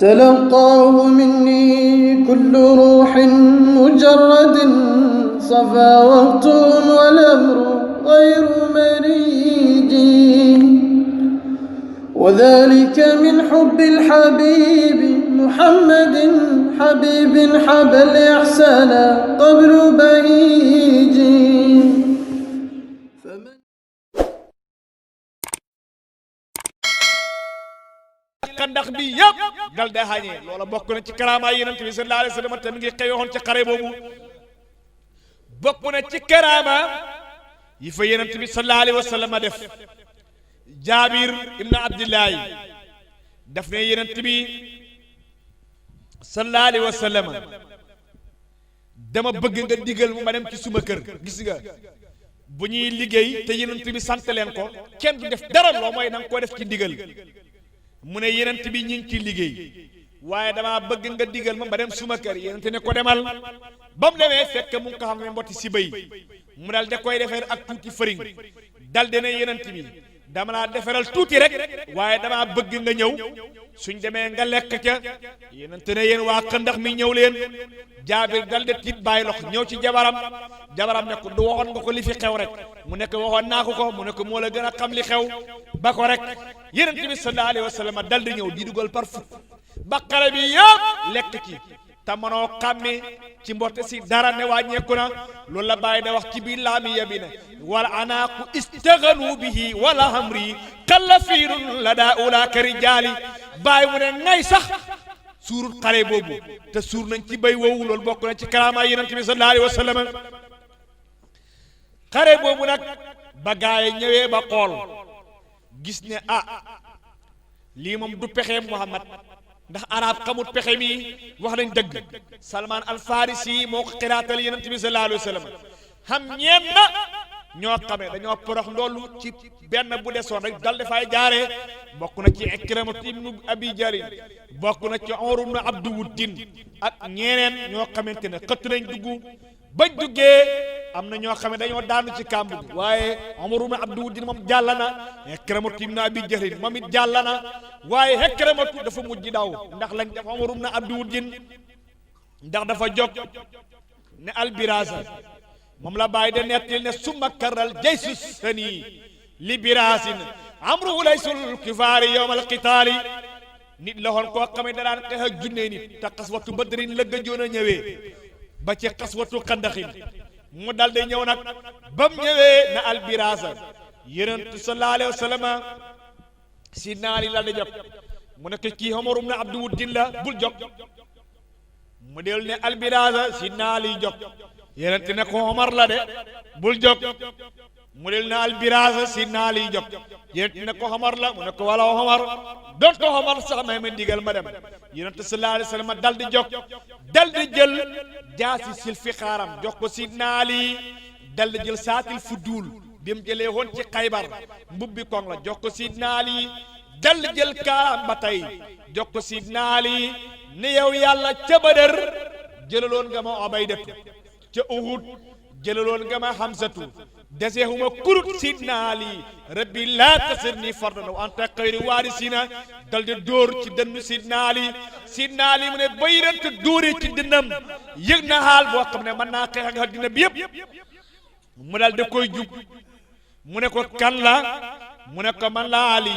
تلقاه مني كل روح مجرد صفا وقت والأمر غير مريج وذلك من حب الحبيب محمد حبيب حب الإحسان قبل بهيج ndax bi yëpp dal da xañee loola bokk na ci karaama yonent bi sallallahu alayhi wa sallam te mi ngi xewoon ci xare boobu bokk na ci karaama yi fa yonent bi sallallahu alayhi wa sallam def Jaabir ibn Abdillahi daf ne yonent bi sallallahu alayhi wa sallam dama bëgg nga digal mu ma dem ci suma kër gis nga bu ñuy liggéey te yonent bi sant leen ko kenn du def dara loo mooy na nga koo def ci ndigal mu ne yenent bi ñi ngi ci liggéey waaye damaa bëgg nga digal ma dem suma kër yenent ne ko demal ba mu demee fekk mu ngi ko xam ne mbotti si bëy mu dal da koy defar ak tuuti fëriñ dal dene yenent bi dama laa defaral tuuti rek waaye damaa bëgg nga ñëw suñ demee nga lekk ca yenent ne yéen waa xëndax mi ñëw leen Jaabir dal de tiit bàyyi lox ñëw ci jabaram ne ko du waxoon nga ko li fi xew rek mu nekk waxoon naa ko mu ne ko moo la gën a xam li xew ba ko rek yonent bi sallallahu alayhi wa sallam dal di ñëw di dugal par fukk baqara bi yëpp lekk ci te mënoo xàmme ci mbotte si dara ne wàññeeku na loolu la bàyyi da wax ci biir laamiya bi ne wala anaaqu istaghanu bihi wala hamri kalla fiirun la daa ulaaka rijaali bàyyi mu ne ngay sax suurul xare boobu te suur nañ ci bay woowu loolu bokk na ci karaama yonent bi sallallahu alayhi wa sallam xare boobu nag ba gaay ñëwee ba xool gis ne lii moom du pexe Muhammad ndax arab xamut pexe mi wax nañ dëgg Salman al Farisi moo ko xiraatal yonent bi sallallahu alayhi wa sallam xam ñeen na ñoo xamee dañoo porox ndoolu ci benn bu desoon rek dal dafay jaaree bokk na ci Ikramatu ibnu Abi Jalil bokk na ci Umar ibnu Abdu Wuddin ak ñeneen ñoo xamante ne xëtt nañ dugg bañ duggee am na ñoo xam ne dañoo daanu ci kàmb bi waaye Umar ibn Abdu Wuddin moom jàll na Ikramatu ibn Abi Jahl moom it jàll na waaye Ikramatu dafa mujj daw ndax lañ def Umar ibn Abdu Wuddin ndax dafa jóg ne albirasa moom la bàyyi de nettil ne summa karal jaysu sani li birasin amru laysul kifaari yawmal qitaali nit la xoon koo xam ne da daan xeex ak junne nit te xaswatu badrin la gëjoon a ñëwee ba ci xaswatu xandaxin mu dal di ñëw nag ba mu ñëwee na albirasa yonent sallallahu alayhi wa sallam si naali la di jóg mu ne ko kii Umar ibn Abdu Wuddin la bul jóg mu del ne albirasa si naali jóg yonent ne ko Omar la de bul jóg mu del ne albirasa si naali jóg yonent ne ko Omar la mu ne ko wala Omar doon ko Omar sax may ma digal ma dem yonent sallallahu alayhi wa sallam dal di jóg dal di jël jaasi silfi xaaram jox ko si naali dal di jël saatil fuduul bi mu jëlee woon ci Xaybar mbubbi koŋ la jox ko si naali dal di jël kaam ba tey jox ko si naali ne yow yàlla ca Badar jëlaloon nga ma Ubaydatu ca Uhud jëlaloon nga ma Hamsatu deseexuma kurut si naali rabbi laa tasirni fardan wa anta xayru waarisina dal di dóor ci dënnu si naali mu ne bayrante dóore ci dënnam yëg na xaal boo xam ne mën naa xeex ak àddina bi yëpp mu dal da koy jug mu ne ko kan la mu ne ko man la Ali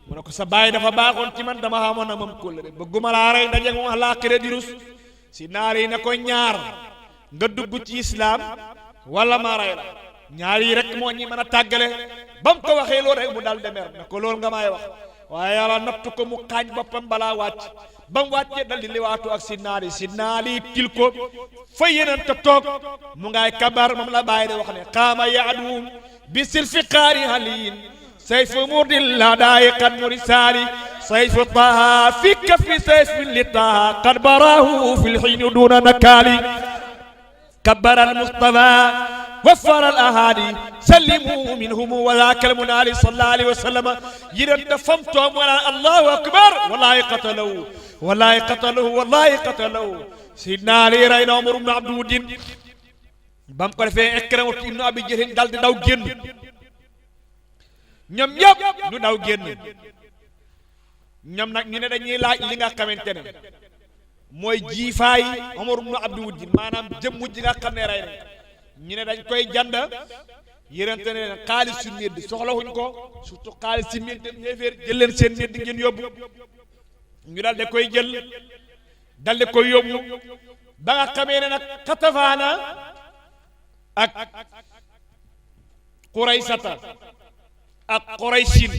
mu ne ko sa baay dafa baaxoon ci man dama xamoon na moom kóllëre bëgguma laa rey daje moom àllaaxira di rus si naari ne ko ñaar nga dugg ci islaam wala ma rey la ñaar yi rek moo ñi mën a tàggale ba mu ko waxee loolu rek mu dal demer ne ko loolu nga may wax waaye yàlla nattu ko mu xaañ boppam balaa wàcc ba mu wàccee dal di liwaatu ak si naali til ko fa yeneen te toog mu ngay kabar moom la bàyyi de wax ne xaama yaadu bi silfi qaari haliin sayfu murdil la daayi qad murisaali sayfu taha fi kafi sayfin li taha qad baraahu fi lxiini duna nakaali كبر المصطفى وفر الأهادي سلموا منهم وذاك المنالي صلى الله عليه وسلم يرد فمتهم ولا الله أكبر والله قتلوا سيدنا علي رأينا عمر بن عبد الودين بام ko defee Ikramatu ibn Abi Jahl dal di daw génn ñoom ñëpp ñu daw génn ñoom nag ñu ne dañuy laaj li nga xamante ne mooy jiifaay Omar ibn Abdul Wuddi maanaam jëmm ji nga xam ne rey na ñu ne dañ koy jand yérante ne leen xaalis su médd soxlawuñ ko surtout xaalis si médd yéeféer jël leen seen médd ngeen yóbbu ñu dal de koy jël dal de koy yóbbu ba nga xamee ne nag Xatafaana ak Quraysata ak Quraysin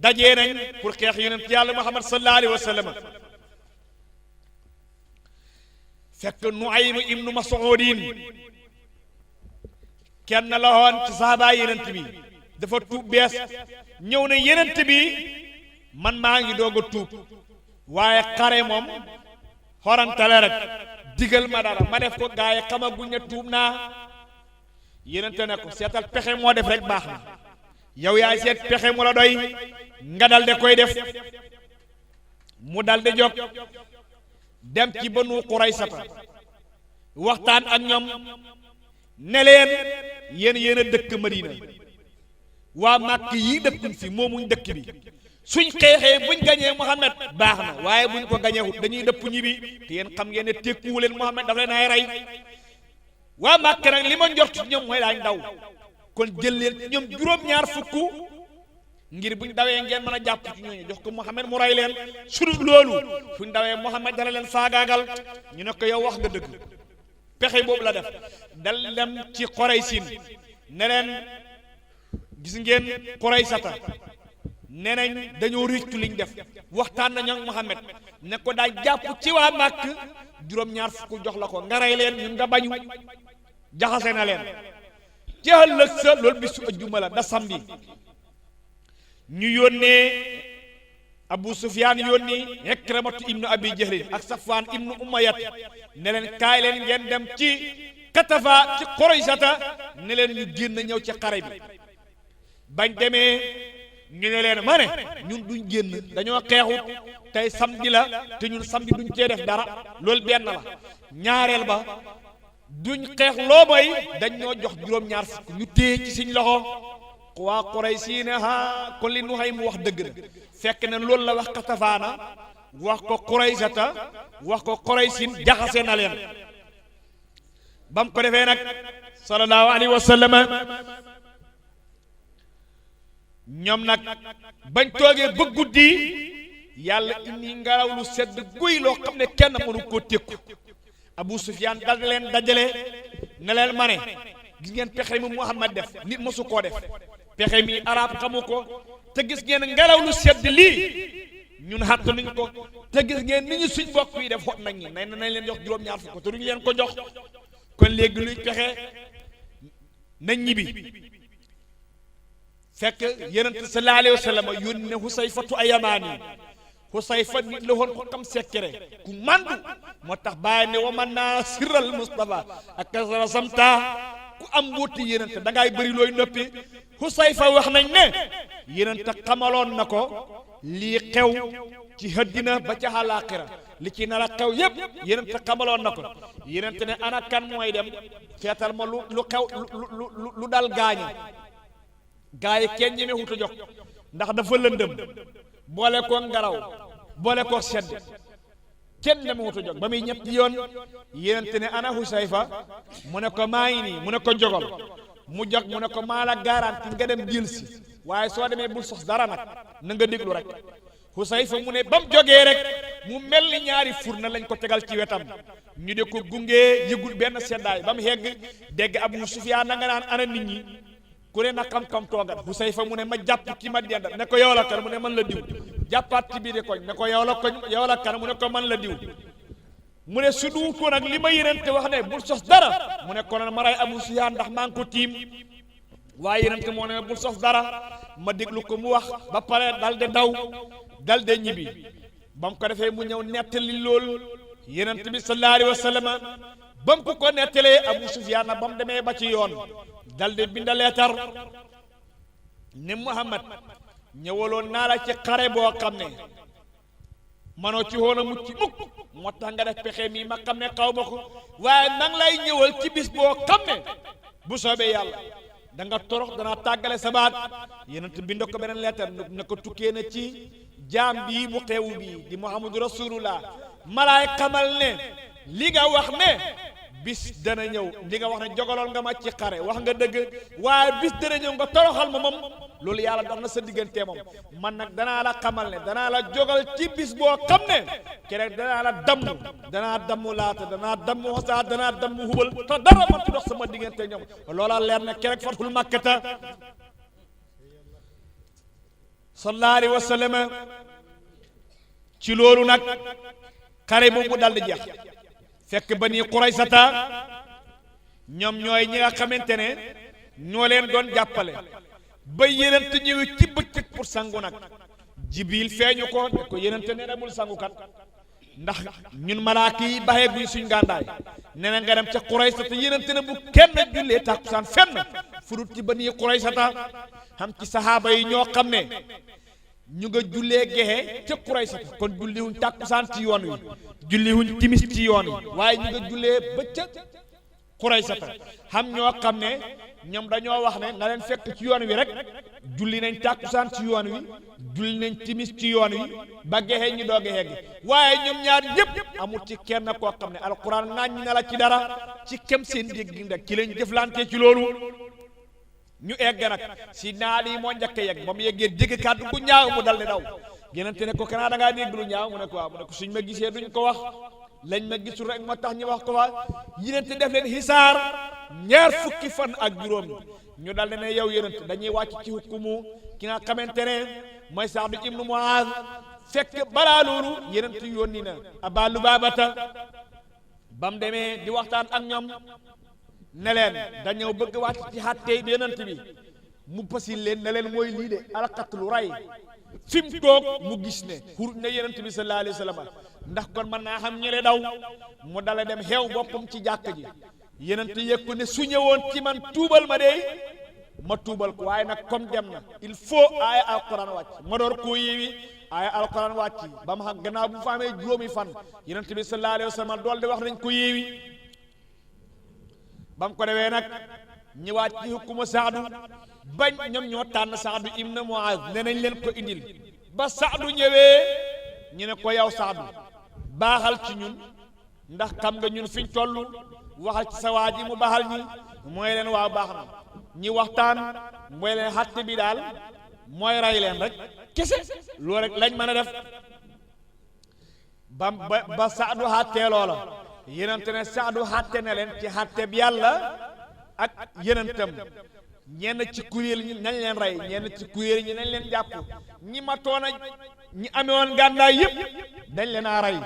dajee nañ pour xeex yonent yàlla Muhammad sallallahu alayhi wa sallam fekk Nuaym ibnu Mas'udin kenn la woon ci sahaaba yonent bi dafa tuub bees ñëw ne yonent bi man maa ngi doog a tuub waaye xare moom xorantale rek digal ma dara ma def ko gaa yi xamaguñ ne tuub naa yonent ne ko seetal pexe moo def rek baax na yow yaay seet pexe mu la doy nga dal de koy def mu dal de jóg dem ci Banu Quraysata waxtaan ak ñoom ne leen yéen a dëkk Madina waa Màkk yi dëkkuñ fi moomuñ dëkk bi suñ xeexee buñ gañee Muhammad baax na waaye buñ ko gañeewut dañuy dëpp ñibbi te yéen xam ngeen ne tekkuwu leen Muhammad daf leen ay rey waa Màkk nag li ma njort ñoom mooy daañ daw kon jël leen ñoom juróom-ñaar fukk ngir buñ dawee ngeen mën a jàpp ci ñooñu jox ko Muhammad mu rey leen sudul loolu suñ dawee Muhammad dana leen faagaagal ñu ne ko yow wax nga dëgg pexe boobu la def dal dem ci Quraysin ne leen gis ngeen Quraysata ne nañ dañoo réccu liñ def waxtaan nañu ak Muhammad ne ko daa jàpp ci waa Màkk juróom-ñaar fukk jox la ko nga rey leen ñun nga bañu jaxase na leen ci ëllëg sa loolu bisu ajjuma la da samedi ñu yónnee Abu Sufyaan yónni Ikramatu ibnu Abi Jahlin ak Safwaan ibnu Umayyat ne leen kaay leen ngeen dem ci Katafa ci Quraysata ne leen ñu génn ñëw ci xare bi bañ demee ñu ne leen ma ne ñun duñ génn dañoo xeexut tey samedi la te ñun samedi duñ cee def dara loolu benn la ñaareel ba duñ xeex loo mooy dañ ñoo jox juróom-ñaar fukk ñu téye ci suñ loxo waa Quraysin ha kon li nu xay mu wax dëgg na fekk na loolu la wax Xatafaana wax ko Quraysata wax ko Quraysin jaxase na leen bam ko defee nag sallallahu alayhi wa sallam ñoom nag bañ toogee ba guddi yàlla indi ngelaw lu sedd guy loo xam ne kenn mënu koo tékku Abu Sufyaan dal leen dajale ne leen ma ne gis ngeen pexe mi Muhammad def nit mosu koo def pexe mi arab xamu ko te gis ngeen ngelaw lu sedd lii ñun xàtt nuñ ko te gis ngeen ni ñu suñ mbokk yi def xot nañ ñi nañ leen jox juróom-ñaar fukk te duñu leen ko jox kon léegi luy pexe nañ ñibbi fekk yonent sallallahu alayhi wa sallam yónni ne Husayfatu ayamaani Husayfa nit la woon ko xam sekkere ku mandu moo tax bàyyi ne wa man naa sirral Mustafa ak kasara samta ku am mbooti yonent da ngay bëri looy noppi Husayfa wax nañ ne yonent xamaloon na ko lii xew ci àddina ba ca àllaaxira li ci nar a xew yépp yonent xamaloon na ko yonent ne ana kan mooy dem seetal ma lu xew lu dal gaañi gaa yi kenn ñeme wut a jox ndax dafa lëndëm boole koo ngelaw boole koo sedd kenn ñeme wut a jox ba muy ñetti yoon yénente ne ana Husayfa mu ne ko maa ngi nii mu ne ko jogal mu jog mu ne ko maa la garanti nga dem jël si waaye soo demee bul sos dara nag na nga déglu rek Husayfa mu ne ba mu jógee rek mu mel ni ñaari furna lañ ko tegal ci wetam ñu de ko gungee yëgul benn seddaay ba mu hegg dégg Abu Sufyaan na nga naan ana nit ñi ku ne na xam-xam toogat Husayfa mu ne ma jàpp ki ma dend ne ko yow la kan mu ne man la diw jàppaat ci biir koñ ne ko yow la kan mu ne ko man la diw mu ne su du ko nag li ma yénente wax ne bul sos dara mu ne ko ma ray Abu Sufyaan ndax maa ngi ko tiim waaye yénente moo ne bul sos dara ma déglu ko mu wax ba pare dal de daw dal de ñibbi ba mu ko defee mu ñëw nettali lool yénente bi sallallahu alayhi wa sallam ba mu ko nettalee Abu Sufyaan ba mu demee ba ci yoon dal de binda leetar ne Muhammad ñëwaloon naa la ci xare boo xam ne manoo ci woon a mucc mukk moo tax nga def pexe mi ma xam ne xaw ma ko waaye nang lay ñëwal ci bis boo xam ne bu soobee yàlla da nga torox danaa tàggale sa baat yonent bind ko beneen leetar ne ko tukkee na ci jaam bii mu xeewu bii di Muhammadu Rasulullah malaay xamal ne li nga wax ne bis dana ñëw li nga wax ne jogaloon nga ma ci xare wax nga dëgg waaye bis dana ñëw nga toroxal ma moom loolu yàlla dox na sa diggante moom man nag danaa la xamal ne danaa la jogal ci bis boo xam ne keroog danaa la danaa damm laata danaa damm xosaa danaa damm hubal te dara man ci dox sama diggante ñoom loola leer na keroog fatul makkata sallallahu alayhi wa sallam ci loolu nag xare boobu mu dal di jeex fekk Bani Quraysata ñoom ñooy ñi nga xamante ne ñoo leen doon jàppale ba yenente ñëwee ci bëccëg pour sangu nag Jibril feeñu ko ne ko yenente nee na bul sangu kat ndax ñun malaaka yi baxee guñ suñ gàndaay nee na nga dem ca Quraysata yenente ne bu kenn jullee tàkkusaan fenn furut ci Bani Quraysata xam ci sahaaba yi ñoo xam ne ñu nga jullee gexe ca Quraysata kon julliwuñ tàkkusaan ci yoon wi julliwuñ timis ci yoon wi waaye ñu nga jullee bëccëg Quraysata xam ñoo xam ne ñoom dañoo wax ne na leen fekk ci yoon wi rek julli nañ tàkkusaan ci yoon wi julli nañ timis ci yoon wi ba gexe ñu doo gexe gi waaye ñoom ñaar ñëpp amul ci kenn koo xam ne alquran ŋàññi na la ci dara ci kem seen dégg nag ci lañ jëflante ci loolu ñu egg nag si naal yi moo njëkk a yegg ba mu yeggee dégg kàddu bu ñaaw mu dal di daw yenente ne ko kanaa da ngaa dégg lu ñaaw mu ne ko waaw mu ne ko suñ ma gisee duñ ko wax lañ ma gisul rek moo tax ñu wax ko fa yenente def leen xisaar ñaar fukki fan ak juróom ñu dal di ne yow yenente dañuy wàcc ci hukumu ki nga xamante ne mooy Saadu ibnu Muaaz fekk balaa loolu yenente yónni na Aba Lubaabata ba mu demee di waxtaan ak ñoom ne leen dañoo bëgg wàcc ci xàttee bi yenent bi mu pasil leen ne leen mooy lii de alqatlu ray fi mu toog mu gis ne xur ne yenent bi sallallahu alayhi wa sallam ndax kon mën naa xam ñële daw mu dala dem xeew boppam ci jàkk ji yenent yëg ko ne su ñëwoon ci man tuubal ma de ma tuubal ko waaye nag comme dem na il faut aaya alquran wàcc ma door koo yéewi aaya alquran wàcc ba ma xam gannaaw bu fa amee juróomi fan yenent bi sallallahu alayhi wa sallam dool di wax nañ ko yéewi ba mu ko defee nag ñëwaat ci hukkuma Saadu bañ ñoom ñoo tànn Saadu ibn Muaaz ne nañ leen ko indil ba Saadu ñëwee ñu ne ko yow Saadu baaxal ci ñun ndax xam nga ñun fiñ toll waxal ci sa waa ji mu baaxal ñi mooy leen waaw baax na ñi waxtaan mooy leen xatte bi daal mooy rey leen rek kese loolu rek lañ mën a def ba Saadu xàttee loola yenente ne Saadu xàtte ne leen ci xàtte bi yàlla ak yenentam ñenn ci kuréel ñi nañ leen rey ñenn ci kuréel ñi nañ leen jàpp ñi matoon a ñi amewoon gàndaay yëpp dañ leen a rey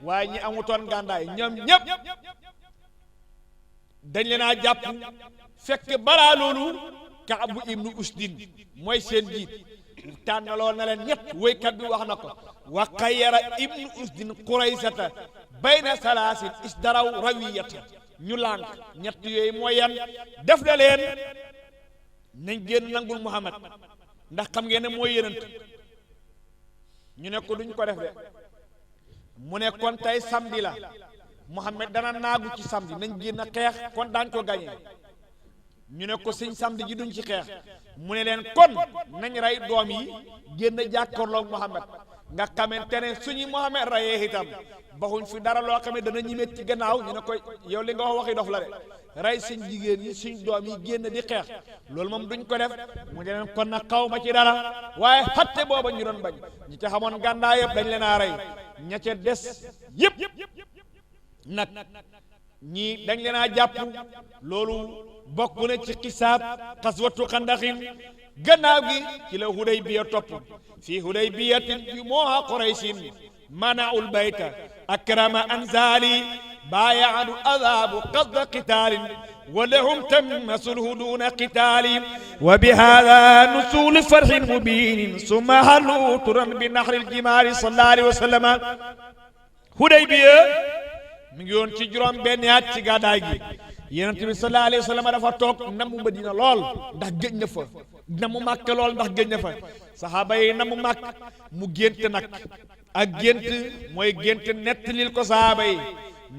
waaye ñi amutoon gàndaay ñoom ñëpp dañ leen a jàpp fekk balaa loolu Kaabu ibnu Usdin mooy seen jiit tànnaloo na leen ñett woykat bi wax na ko wa xayyara ibnu Usdin Quraysata bayna salaasin isdaraw rawiyata ñu lànk ñett yooyu mooy yan def na leen nañ génn nangul Muhammad ndax xam ngeen ne mooy yenent ñu ne ko duñ ko def de mu ne kon tey samedi la Muhammad dana naagu ci samedi nañ génn xeex kon daañ ko gañee ñu ne ko suñ samedi ji duñ ci xeex mu ne leen kon nañ rey doom yi génn jàkkaarloog Muhammad nga xamante ne suñu Muhammad rayee itam baxuñ fi dara loo xam ne dana ñimet ci gannaaw ñu ne ko yow li nga wax waxi dof la de rey suñ jigéen yi suñ doom yi génn di xeex loolu moom duñ ko def mu ne leen kon nag xaw ma ci dara waaye xatte booba ñu doon bañ ñi ca xamoon gàndaa yëpp dañ leen a rey ña ca des yëpp nag ñii dañ leen a jàpp loolu bokk na ci xisaab xaswatu xandaxin gannaaw gi ci la Hudaybiya topp fii Hudaybiyatin jumu'a Quraysin منعوا البيت أكرم أنزالي بايعوا أذاب قصد قتال ولهم تم صلح دون قتال وبهذا نسول فرح مبين ثم هلوا ترا بنحر الجمال صلى الله عليه وسلم Hudaybiya mi ngi yoon ci juróom benn at ci gàddaay gi Yonent bi sallallahu alayhi wa sallam dafa toog namu Madina lool ndax géej na fa namu Màkka lool ndax géej na fa saxaaba yi namu Màkka mu gént nag ak gént mooy gént nettalil ko sahaaba yi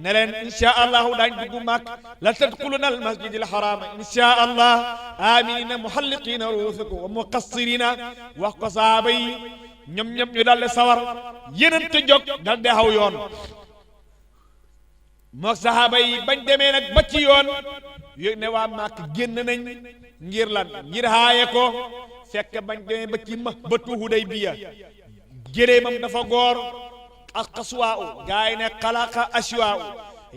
ne leen insha allahu daañ dugg màkk la tadxuluna al masjid al haram insha allah aminina muhalliqina ruusakum wa muqassirina wax ko sahaaba yi ñoom ñëpp ñu daldi sawar yenente jóg daldi xaw yoon mook saxaaba yi bañ demee nag ba ci yoon yëg ne waa Màkk génn nañ ngir lan ngir xaaye ko fekk bañ demee ba ci bëtu Hudaybiya géréemam dafa góor ak xaswaa gaay ne xalaqa aswaa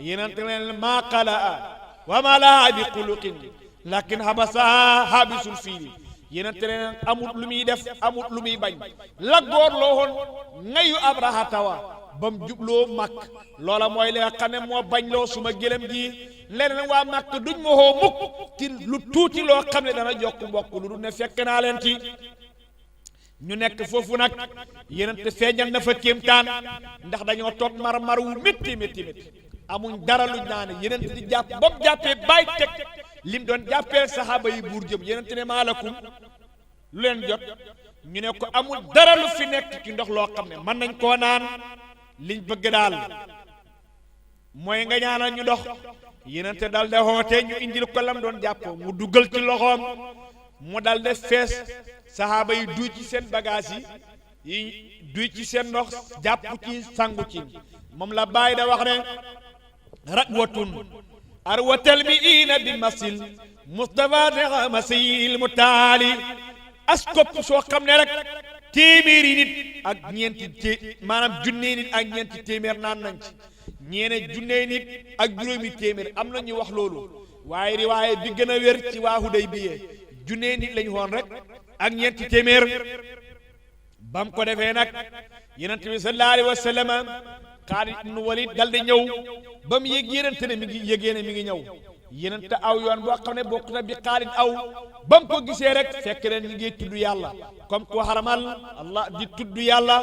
yenente leen maa xalaa wa ma laa bi xuluqin lakin habasaha habisul fiili yenente leen amut lu muy def amut lu muy bañ la góor loo woon ngayu Abraha tawa bam jubloo Màkk loola mooy li nga xam ne moo bañ loo suma gëlëm gi leneen waa Màkk duñ ma xoo mukk ci lu tuuti loo xam ne dana jokk mbokk lu dul ne fekk naa leen ci ñu nekk foofu nag yenente feeñal na fa kéemtaan ndax dañoo toog mar wu métti amuñ dara luñ naane yenente di jàpp ba mu jàppee bàyyi teg lim doon jàppee saxaaba yi buur jëm yenente ne maalakum lu leen jot ñu ne ko amul dara lu fi nekk ci ndox loo xam ne mën nañ koo naan liñ bëgg daal mooy nga ñaanal ñu ndox yenente dal de xoote ñu indil ko lam doon jàppoo mu duggal ci loxoom mu dal de fees saxaaba yi duy ci seen bagage yi duy ci seen ndox jàpp ci sangu ci moom la Baye da wax ne rawatun arwatal mi ina bi masil Mustafa de masil mu taali as kopp soo xam ne rek téeméeri nit ak ñeenti maanaam junnee nit ak ñeenti téeméer naan nañ ci ñeene junnee nit ak juróomi téeméer am na ñu wax loolu waaye riwaaye bi gën a wér ci waa Hudaybiya junnee nit lañ woon rek ak ñeenti téeméer bam ko defee nag yenente bi sallallahu alayhi wa sallam Xaalid ibn Walid dal di ñëw ba mu yëg yenente ne mi ngi yëgee ne mi ngi ñëw yenente aw yoon boo xam ne bokk na bi Xaalid aw ba mu ko gisee rek fekk leen ñi ngi tudd yàlla comme ko xaramal Allah di tudd yàlla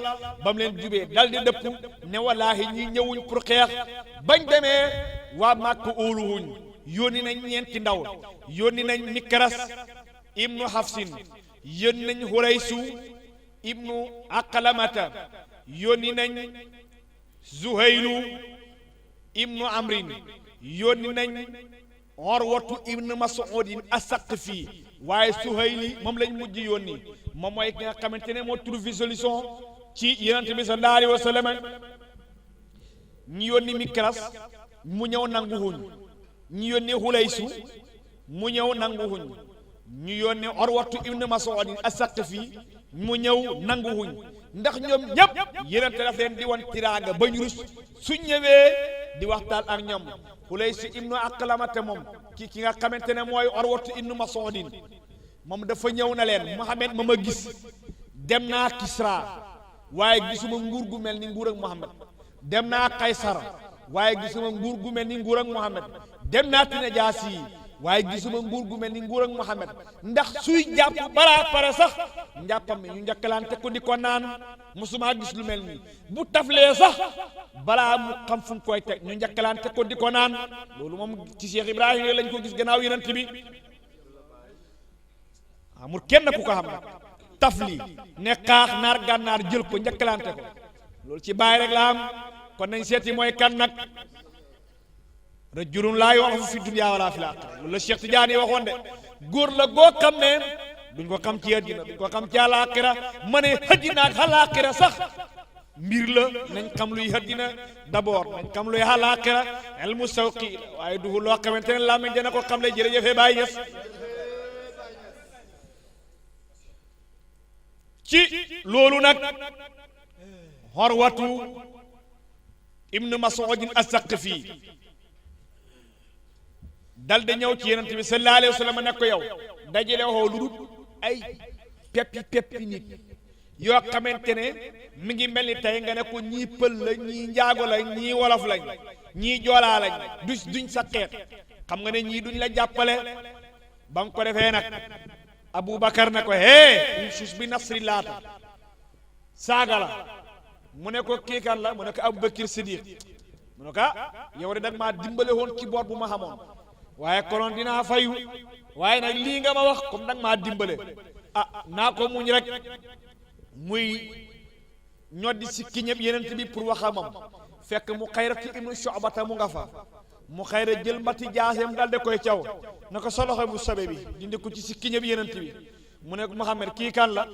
ba mu leen jubee dal di dëpp ne wallaahi ñi ñëwuñ pour xeex bañ demee waa Màkk óoluwuñ yónni nañ ñeenti ndaw yónni nañ Mikras ibnu Hafsin yónni nañ Huraysu ibnu Aqlamata yónni nañ Zuhaylu ibnu Amrin yónni nañ Urwatu ibnu Mas'udin as-Saqafi waaye Suhayli moom lañ mujj yónni moom mooy ki nga xamante ne moo trouvé solution ci Yonent bi sallallahu alayhi wa sallam ñi yónni Mikras mu ñëw nanguwuñ ñi yónni Hulaysu mu ñëw nanguwuñ ñu yónni Urwatu ibnu Mas'udin as-Saqafi mu ñëw nanguwuñ ndax ñoom ñëpp yenente daf leen di won tiraanga bañ rus su ñëwee di waxtaan ak ñoom Hulaysu ibnu Aqlamata moom ki nga xamante ne mooy Urwatu ibnu Mas'udin moom dafa ñëw na leen Muhammad ma gis dem naa Kisra waaye gisuma nguur gu mel ni nguur ak Muhammad dem naa Kaysar waaye gisuma nguur gu mel ni nguur ak Muhammad dem naa Najaasi waaye gisuma nguur gu mel ni nguur ak Muhammad ndax suy jàpp balaa pare sax njàppam mi ñu njëkkalante ko di ko naan musuma gis lu mel nii bu taflee sax balaa mu xam fu mu koy teg ñu njëkkalante ko di ko naan loolu moom ci Cheikh Ibrahima lañ ko gis gannaaw Yonent bi amul kenn ku ko xam nag tafli ne xaax naar gànnaar jël ko njëkkalante ko loolu ci Baye rek la am kon nañ seeti mooy kan nag rajulun laa yu'rafu fi dunya wala fil aaxira loolu la Cheikh Tidiane waxoon de góor la goo xam ne duñ ko xam ci àddina duñ ko xam ci àllaaxira ma ne àddina ak àllaaxira sax mbir la nañ xam luy àddina d'abord nañ xam luy àllaaxira ilmu sawqi la waaye du loo xamante ne làmmiñ dina ko xam le jërëjëfe Baye Niass ci loolu nag Urwatu ibnu Mas'udin as-Saqafi dal di ñëw ci Yonent bi sallallahu alayhi wa sallam ne ko yow dajale woo lu dul ay peppi nit yoo xamante ne mi ngi mel ni tey nga ne ko ñii pël la ñii njaago la ñii wolof lañ ñii joolaa lañ duñ sa xeet xam nga ne ñii duñ la jàppale ba mu ko defee nag Aboubacar ne ko umsus bi nasri laata saaga la mu ne ko kii kan la mu ne ko Aboubacar Siddiq mu ne ko yow de dag maa dimbale woon ci boor bu ma xamoon waaye konoon dinaa fayu waaye nag lii nga ma wax comme dag maa dimbale naa ko muñ rek muy ñoddi si ki ñëpp Yonent bi pour wax a moom fekk mu Xayratu ibnu Shu'bata mu nga fa mu Xayra jël mbati jaaseem dal de koy caw na ko sa loxo bu sobe bi dindi ko ci si ki ñëpp Yonent bi mu ne ko Muhammad kii kan la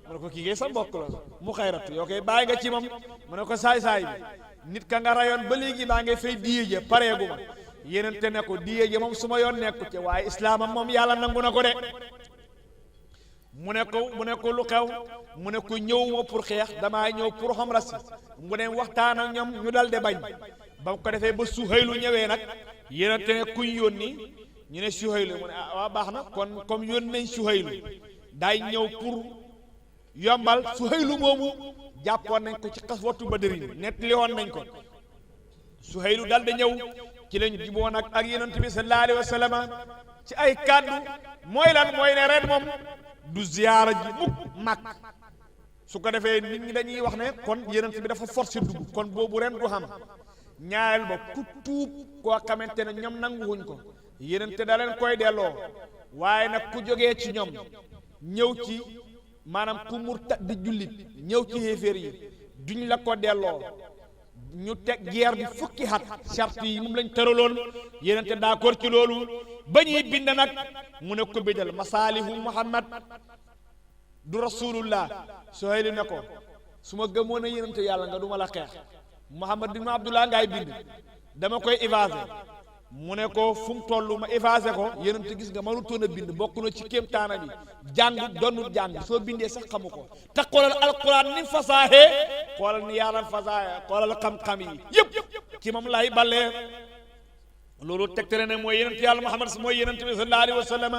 mu ne ko kii kay sa mbokk la mu xayratu yoo koy bàyyi nga ci moom mu ne ko saay-saay bi nit ka nga rayoon ba léegi baa ngay fay diye ja pareegu ma yenente ne ko diye ja moom su ma yoon nekku ci waaye islaamam moom yàlla nangu na ko de mu ne ko lu xew mu ne ko ñëwuma pour xeex damaa ñëw pour xam rasi mu ne waxtaan ak ñoom ñu dal de bañ ba mu ko defee ba Suhaylu ñëwee nag yenente ne kuñ yónni ñu ne Suhaylu mu ne waa baax na kon comme yónni nañ Suhaylu daay ñëw pour yombal Suhaylu moomu jàppoon nañ ko ci xaswatu Badrin nettali woon nañ ko Suhaylu dal de ñëw ci lañ juboon ak yonent bi sallallahu alayhi wa sallam ci ay kàddu mooy lan mooy ne ren moom du ziyaara ji mukk Makka su ko defee nit ñi dañuy wax ne kon yonent bi dafa forcé dugg kon boobu ren du xam ñaareel ba ku tuub koo xamante ne ñoom nanguwuñ ko yonent da leen koy delloo waaye nag ku jógee ci ñoom ñëw ci maanaam ku murtad di jullit ñëw ci xéeféer yi duñ la ko delloo ñu teg guerre bi fukki at charte yi moom lañ tëraloon yénente d'accord ci loolu ba ñuy bind nag mu ne ko bindal masaalihu Muhammad du rasulullah Suhaylu ne ko su ma gëmoon a yénente yàlla nga du ma la xeex Muhammad bin Abdullah ngay bind dama koy évaser mu ne ko fu mu toll ma effacé ko yénente gis nga mënutoon a bind bokk na ci kéemtaana bi jàng donnut jàng soo bindee sax xamu ko te xoolal alquran ni fasaaxee xoolal ni yàlla fasaaxee xoolal xam-xam yi yëpp ci moom lay ballee loolu tegtale ne mooy yénente yàlla Muhammad mooy yénente bi sallallahu alayhi wa sallam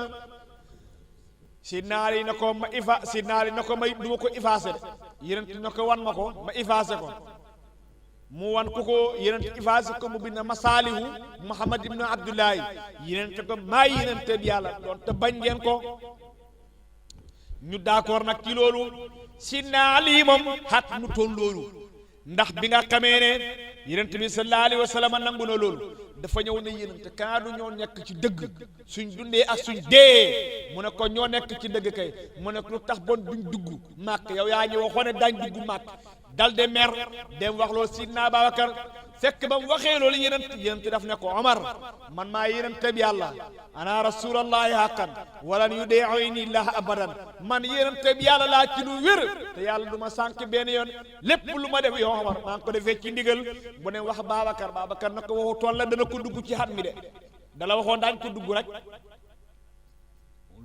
si naari na ko ma si naari na ko may du ma ko effacé de yénente na ko wan ma ko ma effacé ko mu wan ku ko yenente effacé ko mu bind masaalihu Muhammad ibnu Abdullahi yenente ko maa yenente bi yàlla doon te bañ ngeen ko ñu d'accord nag ci loolu si naa lii moom xat mu toon loolu ndax bi nga xamee ne yenente bi sallallahu alayhi wa sallam nangu na loolu dafa ñëw ne yenente kaa du ñoo nekk ci dëgg suñ dundee ak suñ dee mu ne ko ñoo nekk ci dëgg kay mu ne ko lu tax bon duñ dugg màkk yow yaa ñu waxoon ne daañ dugg màkk dal de mer dem wax loolu sidna Babacar fekk ba mu waxee loolu yenent daf ne ko Omar man maa yenente bi yàlla ana rasulallahi haqqan walan yudi'uni illah abadan man yenente bi yàlla laa ci lu wér te yàlla du ma sànk benn yoon lépp lu ma def yow Omar maa ngi ko defee ci ndigal bu ne wax Babacar na ko waxu toon la dana ko dugg ci xat mi de dala waxoon daañ ko dugg rek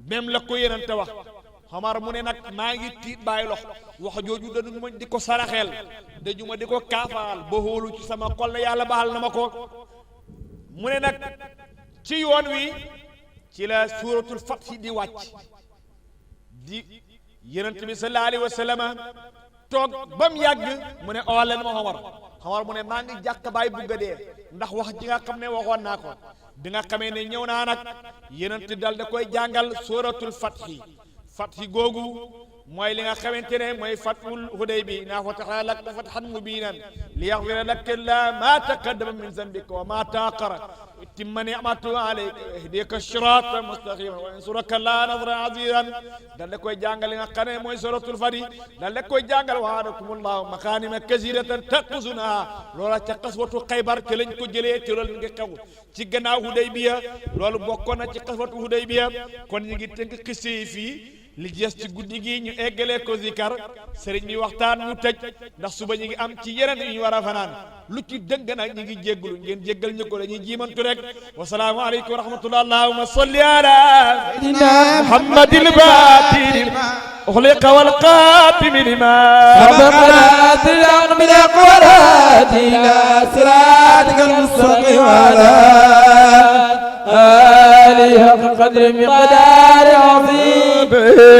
même la ko yenente wax Omar mu ne nag maa ngi tiit bàyyi lox wax jooju dañu ma di ko saraxeel dañu ma di ko kaafaal ba hóolu ci sama xol ne yàlla baxal na ma ko mu ne nag ci yoon wi ci la suuratul Fath di wàcc di yonent bi sallallahu alayhi wa sallam toog ba mu yàgg mu ne oo leen ma Omar mu ne maa ngi jàkk bàyyi bugg a dee ndax wax ji nga xam ne waxoon naa ko bi nga xamee ne ñëw naa nag yonent dal da koy jàngal suuratul Fath googu mooy li nga xamante ne mooy fathul Hudaybi naa fataha laka fathan mubinan li yaghfira laka ma taqaddama min zanbika wa ma ta'akhkhara timma ni'matu alayka wa yahdika siratan mustaqiman wa yansuraka la nasran azizan dal da koy jàngal li nga xam ne mooy suratul Fath dal da koy jàngal wa'adakumullahu maghanima kathiratan taquzunaha loola ca qaswatu Xaybar te lañ ko jëlee te loolu ngi xew ci gannaaw Hudaybiya loolu bokkoon na ci qaswatu Hudaybiya kon ñu ngi tënk xisse yi fii li jees ci guddi gi ñu eggalee ko zikar sëriñ bi waxtaan mu tëj ndax suba ñu ngi am ci yeneen yu ñu war a fanaan lu ci dëgg nag ñu ngi jégglu ngeen jéggal ñu ko dañuy jiimantu rek wasalaamu aleykum wa rahmatullah allahumma salli ala sayyidina muhammadil batil ukhliqa wal qatim lima sabaqana tilaq bil aqwalat ila siratikal mustaqim ala آله قدر مقدار عظيم